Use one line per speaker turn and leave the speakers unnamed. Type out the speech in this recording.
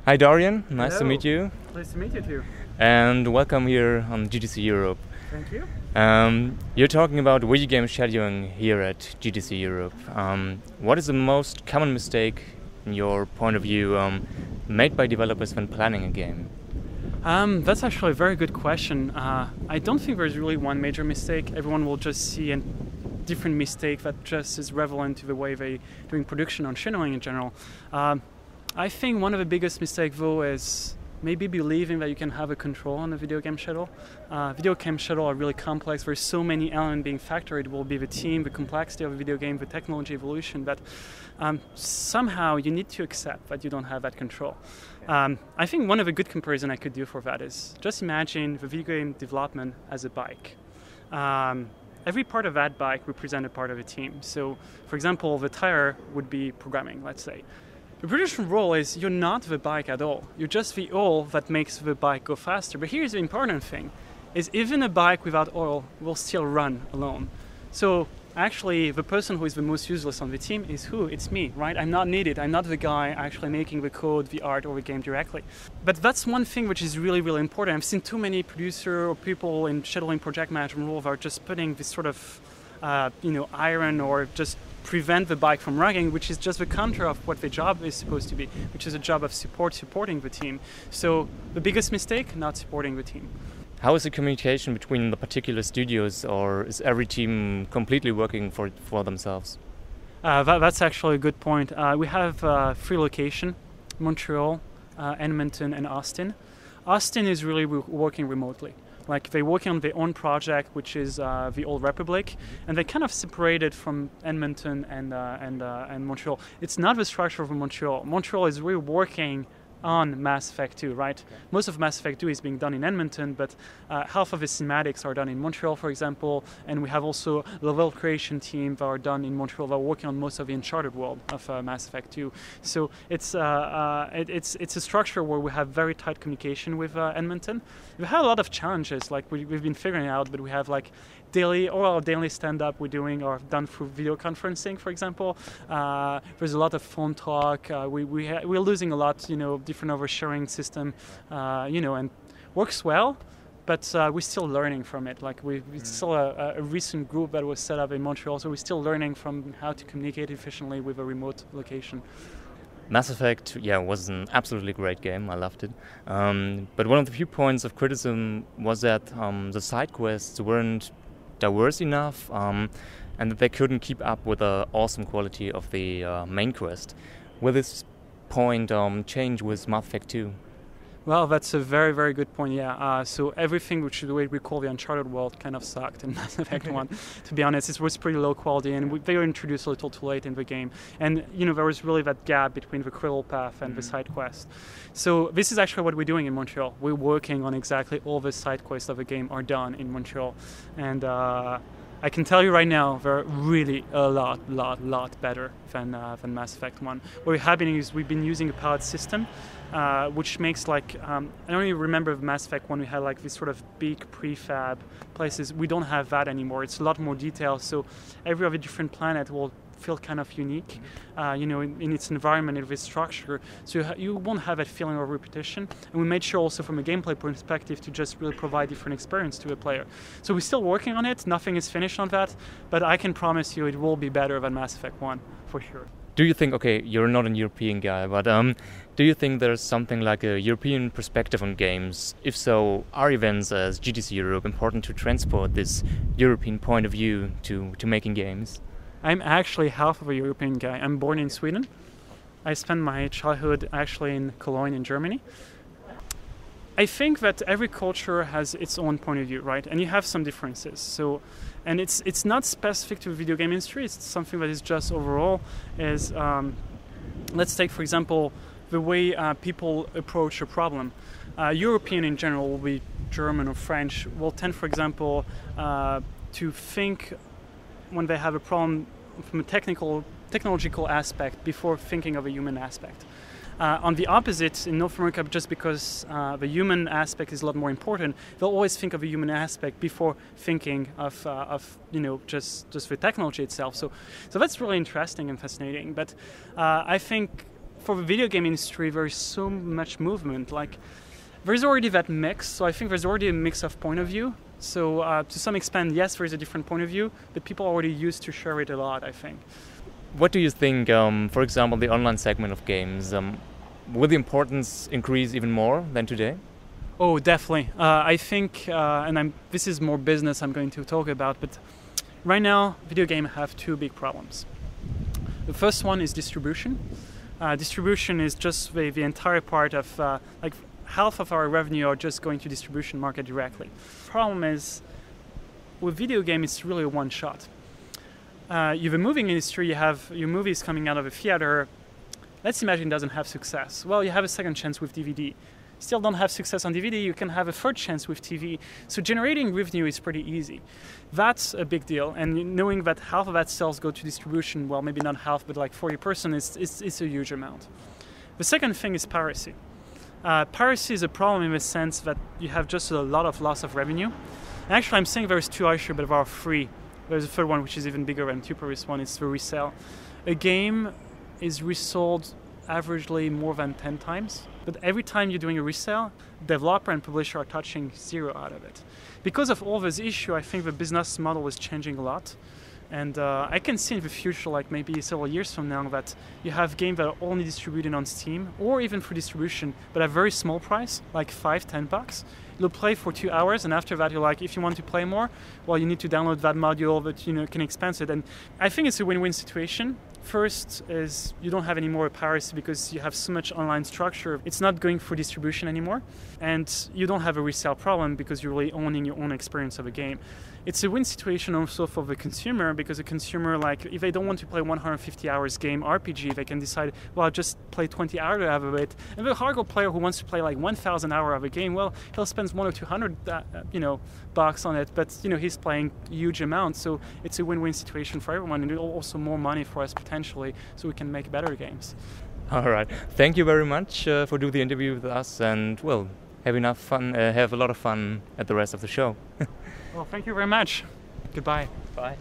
Hi Dorian, nice to
Hello.
meet you.
Nice to meet you too.
And welcome here on GDC Europe.
Thank you.
You're talking about video game scheduling here at GDC Europe. What is the most common mistake, in your point of view, made by developers when planning a game?
That's actually a very good question. I don't think there's really one major mistake. Everyone will just see a different mistake that just is relevant to the way they're doing production on scheduling in general. I think one of the biggest mistakes, though, is maybe believing that you can have a control on a video game schedule. Video game schedule are really complex. There's so many elements being factored. It will be the team, the complexity of a video game, the technology evolution, that somehow you need to accept that you don't have that control. I think one of the good comparisons I could do for that is just imagine the video game development as a bike. Every part of that bike represents a part of a team. So, for example, the tire would be programming, let's say. The production role is you're not the bike at all. You're just the oil that makes the bike go faster. But here's the important thing, is even a bike without oil will still run alone. So actually the person who is the most useless on the team is who? It's me, right? I'm not needed. I'm not the guy actually making the code, the art, or the game directly. But that's one thing which is really, really important. I've seen too many producers or people in scheduling project management roles are just putting this sort of iron or just prevent the bike from running, which is just the counter of what the job is supposed to be, which is a job of supporting the team. So the biggest mistake, not supporting the team.
How is the communication between the particular studios, or is every team completely working for themselves?
That's actually a good point. We have 3 locations, Montreal, Edmonton, and Austin. Austin is really working remotely. Like they're working on their own project, which is the Old Republic, and they kind of separated from Edmonton and Montreal. It's not the structure of Montreal. Montreal is really working on Mass Effect 2, right? Most of Mass Effect 2 is being done in Edmonton, but half of the cinematics are done in Montreal, for example, and we have also level creation team that are done in Montreal that are working on most of the Uncharted world of Mass Effect 2. So it's a structure where we have very tight communication with Edmonton. We have a lot of challenges, like we've been figuring out, but we have like all our daily stand-up we're doing are done through video conferencing, for example. There's a lot of phone talk. We're losing a lot, different oversharing system, and works well, but we're still learning from it. Like it's still a recent group that was set up in Montreal, so we're still learning from how to communicate efficiently with a remote location.
Mass Effect, was an absolutely great game. I loved it. But one of the few points of criticism was that the side quests weren't diverse enough, and that they couldn't keep up with the awesome quality of the main quest. Will this point change with Mass Effect 2?
Well, that's a very, very good point, yeah. So everything which is the way we call the Uncharted world kind of sucked in Mass Effect 1. To be honest, it was pretty low quality, and they were introduced a little too late in the game. And, there was really that gap between the critical path and the side quest. So this is actually what we're doing in Montreal. We're working on exactly all the side quests of the game are done in Montreal. And I can tell you right now, they're really a lot better than Mass Effect 1. What happening is we've been using a palette system, which makes I only remember Mass Effect 1 we had like this sort of big prefab places. We don't have that anymore. It's a lot more detailed, so every other different planet will feel kind of unique, in its environment, in its structure. So you won't have that feeling of repetition. And we made sure also from a gameplay perspective to just really provide different experience to a player. So we're still working on it. Nothing is finished on that, but I can promise you it will be better than Mass Effect 1 for sure.
Do you think, okay, you're not a European guy, but do you think there's something like a European perspective on games? If so, are events as GDC Europe important to transport this European point of view to making games?
I'm actually half of a European guy. I'm born in Sweden. I spent my childhood actually in Cologne in Germany. I think that every culture has its own point of view, right? And you have some differences. So, and it's not specific to the video game industry. It's something that is just overall. Let's take, for example, the way people approach a problem. European in general, will be German or French, will tend, for example, to think when they have a problem from a technological aspect before thinking of a human aspect. On the opposite, in North America, just because the human aspect is a lot more important, they'll always think of a human aspect before thinking of just the technology itself. So that's really interesting and fascinating. But I think for the video game industry, there is so much movement. Like, there's already that mix, so I think there's already a mix of point of view. So to some extent, yes, there is a different point of view, but people already used to share it a lot, I think.
What do you think, for example, the online segment of games, will the importance increase even more than today?
Oh, definitely. I think, this is more business I'm going to talk about, but right now, video games have two big problems. The first one is distribution. Distribution is just the entire part of, like half of our revenue are just going to distribution market directly. Problem is, with video game, it's really a one shot. You have a movie industry, you have your movies coming out of a theater. Let's imagine it doesn't have success. Well, you have a second chance with DVD. Still don't have success on DVD, you can have a third chance with TV. So generating revenue is pretty easy. That's a big deal. And knowing that half of that sales go to distribution, well, maybe not half, but like 40% is a huge amount. The second thing is piracy. Piracy is a problem in the sense that you have just a lot of loss of revenue. And actually, I'm saying there's two issues, but there are three. There's a third one, which is even bigger than two previous one. It's the resale. A game is resold averagely more than 10 times. But every time you're doing a resale, developer and publisher are touching zero out of it. Because of all this issue, I think the business model is changing a lot. And I can see in the future, like maybe several years from now, that you have games that are only distributed on Steam or even for distribution, but at a very small price, like $5-10. You'll play for 2 hours, and after that, you're like, if you want to play more, well, you need to download that module that can expand it. And I think it's a win-win situation. First is you don't have any more piracy because you have so much online structure. It's not going for distribution anymore. And you don't have a resale problem because you're really owning your own experience of a game. It's a win situation also for the consumer because the consumer, like, if they don't want to play 150 hours game RPG, they can decide, well, I'll just play 20 hours out of it. And the hardcore player who wants to play like 1,000 hours of a game, well, he'll spend $100 or $200, bucks on it, but he's playing huge amounts. So it's a win-win situation for everyone, and also more money for us potentially, so we can make better games.
All right. Thank you very much for doing the interview with us, and well, have a lot of fun at the rest of the show.
Well, thank you very much. Goodbye.
Bye.